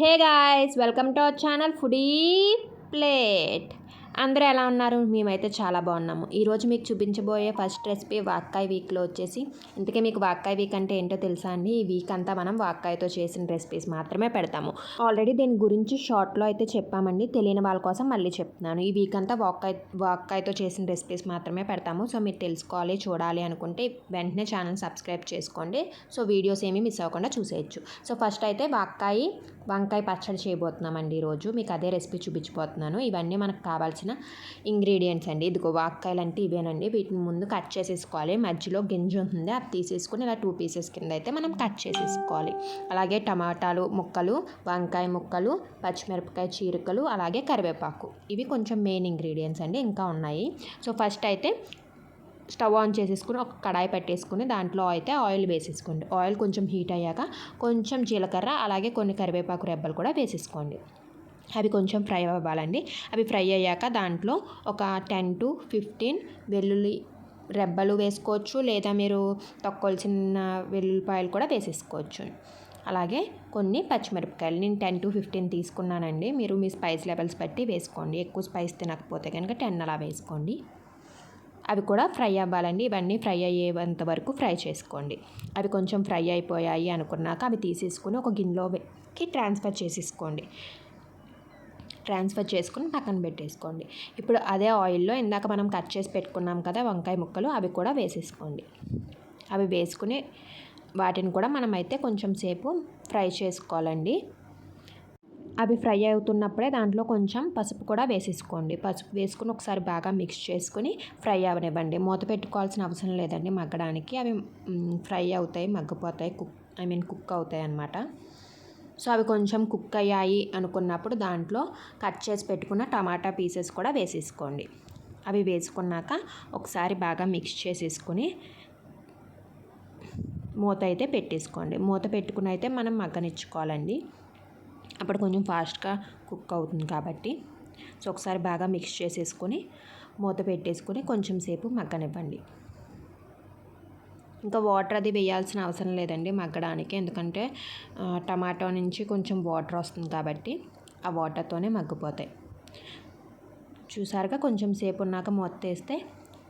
Hey guys, welcome to our channel foodie plate. అందరూ ఎలా ఉన్నారు? మేమైతే చాలా బాగున్నాము. ఈరోజు మీకు చూపించబోయే ఫస్ట్ రెసిపీ వాక్కాయ వీక్లో వచ్చేసి, ఇంతకీ మీకు వాక్కాయ వీక్ అంటే ఏంటో తెలుసా అండి? ఈ వీక్ అంతా మనం వాక్కాయతో చేసిన రెసిపీస్ మాత్రమే పెడతాము. ఆల్రెడీ దీని గురించి షార్ట్లో అయితే చెప్పామండి. తెలియని వాళ్ళ కోసం మళ్ళీ చెప్తున్నాను. ఈ వీక్ అంతా వాక్కాయతో చేసిన రెసిపీస్ మాత్రమే పెడతాము. సో మీరు తెలుసుకోవాలి, చూడాలి అనుకుంటే వెంటనే ఛానల్ సబ్స్క్రైబ్ చేసుకోండి. సో వీడియోస్ ఏమీ మిస్ అవ్వకుండా చూసేయచ్చు. సో ఫస్ట్ అయితే వంకాయ పచ్చడి చేయబోతున్నామండి ఈరోజు. మీకు అదే రెసిపీ చూపించబోతున్నాను. ఇవన్నీ మనకు కావాల్సిన ఇంగ్రీడియంట్స్ అండి. ఇదిగో వాక్కాయలు అంటే ఇవేనండి. వీటిని ముందు కట్ చేసేసుకోవాలి. మధ్యలో గింజ ఉంటుంది, అది తీసేసుకుని ఇలా 2 పీసెస్ కింద అయితే మనం కట్ చేసేసుకోవాలి. అలాగే టమాటాలు ముక్కలు, వంకాయ ముక్కలు, పచ్చిమిరపకాయ చీరికలు, అలాగే కరివేపాకు. ఇవి కొంచెం మెయిన్ ఇంగ్రీడియంట్స్ అండి, ఇంకా ఉన్నాయి. సో ఫస్ట్ అయితే స్టవ్ ఆన్ చేసేసుకుని ఒక కడాయి పెట్టేసుకుని దాంట్లో అయితే ఆయిల్ వేసేసుకోండి. ఆయిల్ కొంచెం హీట్ అయ్యాక కొంచెం జీలకర్ర, అలాగే కొన్ని కరివేపాకు రెబ్బలు కూడా వేసేసుకోండి. అవి కొంచెం ఫ్రై అవ్వాలండి. అవి ఫ్రై అయ్యాక దాంట్లో ఒక 10 to 15 వెల్లుల్లి రెబ్బలు వేసుకోవచ్చు, లేదా మీరు తొక్కొల్సిన వెల్లుల్లిపాయలు కూడా వేసేసుకోవచ్చు. అలాగే కొన్ని పచ్చిమిరపకాయలు, నేను 10 to 15 తీసుకున్నానండి. మీరు మీ స్పైస్ లెవెల్స్ బట్టి వేసుకోండి. ఎక్కువ స్పైస్ తినకపోతే కనుక 10 అలా వేసుకోండి. అవి కూడా ఫ్రై అవ్వాలండి. ఇవన్నీ ఫ్రై అయ్యేంత వరకు ఫ్రై చేసుకోండి. అవి కొంచెం ఫ్రై అయిపోయాయి అనుకున్నాక అవి తీసేసుకుని ఒక గిన్నెలోకి ట్రాన్స్ఫర్ చేసుకుని పక్కన పెట్టేసుకోండి. ఇప్పుడు అదే ఆయిల్లో ఇందాక మనం కట్ చేసి పెట్టుకున్నాం కదా వంకాయ ముక్కలు, అవి కూడా వేసేసుకోండి. అవి వేసుకుని వాటిని కూడా మనమైతే కొంచెం సేపు ఫ్రై చేసుకోవాలండి. అవి ఫ్రై అవుతున్నప్పుడే దాంట్లో కొంచెం పసుపు కూడా వేసేసుకోండి. పసుపు వేసుకుని ఒకసారి బాగా మిక్స్ చేసుకుని ఫ్రై అవనివ్వండి. మూత పెట్టుకోవాల్సిన అవసరం లేదండి మగ్గడానికి. అవి ఫ్రై అవుతాయి, మగ్గిపోతాయి, కుక్ అవుతాయి అన్నమాట. సో అవి కొంచెం కుక్ అయ్యాయి అనుకున్నప్పుడు దాంట్లో కట్ చేసి పెట్టుకున్న టమాటా పీసెస్ కూడా వేసేసుకోండి. అవి వేసుకున్నాక ఒకసారి బాగా మిక్స్ చేసేసుకుని మూత అయితే పెట్టేసుకోండి. మూత పెట్టుకుని అయితే మనం మగ్గనిచ్చుకోవాలండి. అప్పుడు కొంచెం ఫాస్ట్గా కుక్ అవుతుంది కాబట్టి. సో ఒకసారి బాగా మిక్స్ చేసేసుకొని మూత పెట్టేసుకొని కొంచెం సేపు మగ్గనివ్వండి. ఇంకా వాటర్ అది వేయాల్సిన అవసరం లేదండి మగ్గడానికి, ఎందుకంటే టమాటో నుంచి కొంచెం వాటర్ వస్తుంది కాబట్టి ఆ వాటర్తోనే మగ్గిపోతాయి. చూసారుగా కొంచెం సేపు ఉన్నాక మూత తీస్తే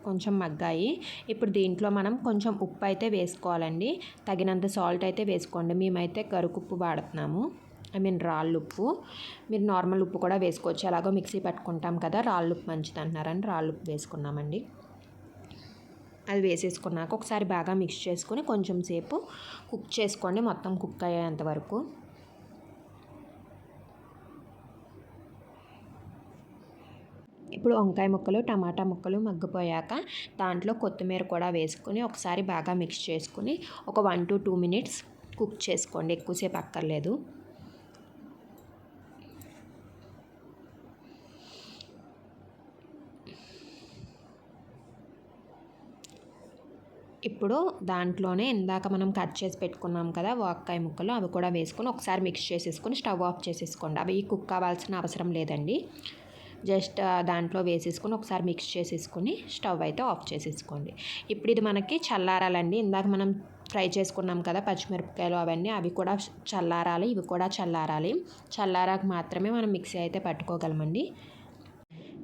కొంచెం మగ్గాయి. ఇప్పుడు దీంట్లో మనం కొంచెం ఉప్పు అయితే వేసుకోవాలండి. తగినంత సాల్ట్ అయితే వేసుకోండి. మేమైతే గరుకుప్పు వాడుతున్నాము, రాళ్ళుప్పు. మీరు నార్మల్ ఉప్పు కూడా వేసుకోవచ్చు. అలాగో మిక్సీ పట్టుకుంటాం కదా, రాళ్ళుప్పు మంచిది అంటున్నారని రాళ్ళుప్పు వేసుకున్నామండి. అది వేసేసుకున్నాక ఒకసారి బాగా మిక్స్ చేసుకొని కొంచెం సేపు కుక్ చేసుకోండి, మొత్తం కుక్ అయ్యేంత వరకు. ఇప్పుడు వంకాయ ముక్కలు, టమాటా ముక్కలు మగ్గిపోయాక దాంట్లో కొత్తిమీర కూడా వేసుకొని ఒకసారి బాగా మిక్స్ చేసుకుని ఒక 1 to 2 minutes కుక్ చేసుకోండి. ఎక్కువసేపు అక్కర్లేదు. ఇప్పుడు దాంట్లోనే ఇందాక మనం కట్ చేసి పెట్టుకున్నాం కదా వాక్కాయ ముక్కలు, అవి కూడా వేసుకొని ఒకసారి మిక్స్ చేసేసుకొని స్టవ్ ఆఫ్ చేసేసుకోండి. అవి కుక్ అవ్వాల్సిన అవసరం లేదండి. జస్ట్ దాంట్లో వేసేసుకొని ఒకసారి మిక్స్ చేసేసుకొని స్టవ్ అయితే ఆఫ్ చేసేసుకోండి. ఇప్పుడు ఇది మనకి చల్లారాలండి. ఇందాక మనం ఫ్రై చేసుకున్నాం కదా పచ్చిమిరపకాయలు, అవి కూడా చల్లారాలి, ఇవి కూడా చల్లారాలి. చల్లారాక మాత్రమే మనం మిక్సీ అయితే పట్టుకోగలమండి.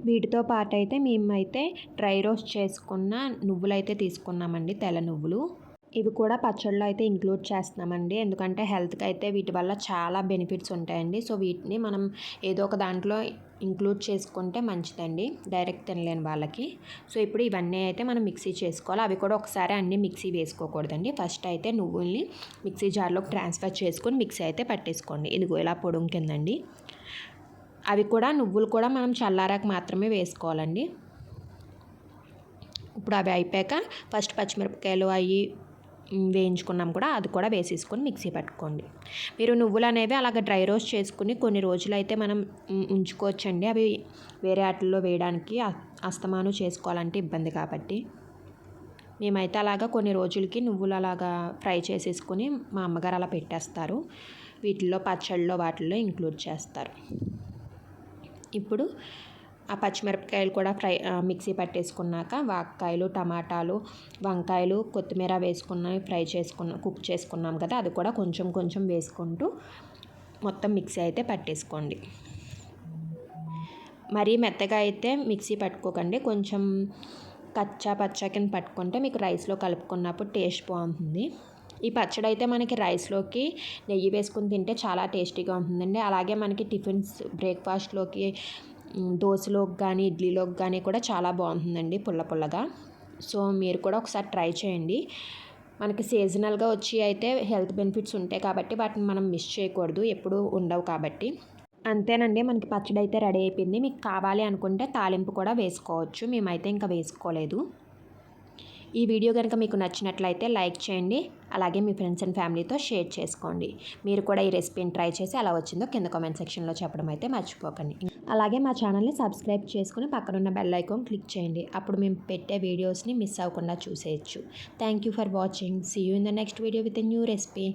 వీటితో పాటు అయితే మేమైతే డ్రై రోస్ట్ చేసుకున్న నువ్వులు అయితే తీసుకున్నామండి, తెల్ల నువ్వులు. ఇవి కూడా పచ్చళ్ళలో అయితే ఇంక్లూడ్ చేస్తున్నామండి, ఎందుకంటే హెల్త్కి అయితే వీటి వల్ల చాలా బెనిఫిట్స్ ఉంటాయండి. సో వీటిని మనం ఏదో ఒక దాంట్లో ఇంక్లూడ్ చేసుకుంటే మంచిదండి, డైరెక్ట్ తినలేని వాళ్ళకి. సో ఇప్పుడు ఇవన్నీ అయితే మనం మిక్సీ చేసుకోవాలి. అవి కూడా ఒకసారి అన్నీ మిక్సీ వేసుకోకూడదండి. ఫస్ట్ అయితే నువ్వుల్ని మిక్సీ జార్లోకి ట్రాన్స్ఫర్ చేసుకొని మిక్సీ అయితే పట్టేసుకోండి. ఇదిగో ఇలా పొడుం కిందండి. నువ్వులు కూడా మనం చల్లారాక మాత్రమే వేసుకోవాలండి. ఇప్పుడు అవి అయిపోయాక ఫస్ట్ పచ్చిమిరపకాయలు అవి వేయించుకున్నాం కూడా, అది కూడా వేసేసుకొని మిక్సీ పట్టుకోండి. మీరు నువ్వులు అనేవి అలాగ డ్రై రోస్ట్ చేసుకుని కొన్ని రోజులు అయితే మనం ఉంచుకోవచ్చండి. అవి వేరే వాటిల్లో వేయడానికి అస్తమాను చేసుకోవాలంటే ఇబ్బంది కాబట్టి. మేమైతే అలాగా కొన్ని రోజులకి నువ్వులు అలాగా ఫ్రై చేసేసుకొని మా అమ్మగారు అలా పెట్టేస్తారు. వీటిల్లో పచ్చళ్ళలో వాటిల్లో ఇంక్లూడ్ చేస్తారు. ఇప్పుడు ఆ పచ్చిమిరపకాయలు కూడా మిక్సీ పట్టేసుకున్నాక వాక్కాయలు, టమాటాలు, వంకాయలు, కొత్తిమీర వేసుకుని కుక్ చేసుకున్నాం కదా, అది కూడా కొంచెం కొంచెం వేసుకుంటూ మొత్తం మిక్సీ అయితే పట్టేసుకోండి. మరీ మెత్తగా అయితే మిక్సీ పట్టుకోకండి, కొంచెం కచ్చా పచ్చా కింద పట్టుకుంటే మీకు రైస్లో కలుపుకున్నప్పుడు టేస్ట్ బాగుంటుంది. ఈ పచ్చడి అయితే మనకి రైస్లోకి నెయ్యి వేసుకుని తింటే చాలా టేస్టీగా ఉంటుందండి. అలాగే మనకి టిఫిన్స్ బ్రేక్ఫాస్ట్లోకి దోశలోకి కానీ ఇడ్లీలోకి కానీ కూడా చాలా బాగుంటుందండి పుల్ల పుల్లగా. సో మీరు కూడా ఒకసారి ట్రై చేయండి. మనకి సీజనల్గా వచ్చి అయితే హెల్త్ బెనిఫిట్స్ ఉంటాయి కాబట్టి వాటిని మనం మిస్ చేయకూడదు, ఎప్పుడూ ఉండవు కాబట్టి. అంతేనండి, మనకి పచ్చడి అయితే రెడీ అయిపోయింది. మీకు కావాలి అనుకుంటే తాలింపు కూడా వేసుకోవచ్చు, మేమైతే ఇంకా వేసుకోలేదు. ఈ వీడియో కనుక మీకు నచ్చినట్లయితే లైక్ చేయండి, అలాగే మీ ఫ్రెండ్స్ అండ్ ఫ్యామిలీతో షేర్ చేసుకోండి. మీరు కూడా ఈ రెసిపీని ట్రై చేసి ఎలా వచ్చిందో కింద కామెంట్ సెక్షన్లో చెప్పడం అయితే మర్చిపోకండి. అలాగే మా ఛానల్ని సబ్స్క్రైబ్ చేసుకుని పక్కనున్న బెల్ ఐకాన్ క్లిక్ చేయండి. అప్పుడు మేము పెట్టే వీడియోస్ని మిస్ అవ్వకుండా చూసేయచ్చు. Thank you for watching. See you in the next video with a new recipe.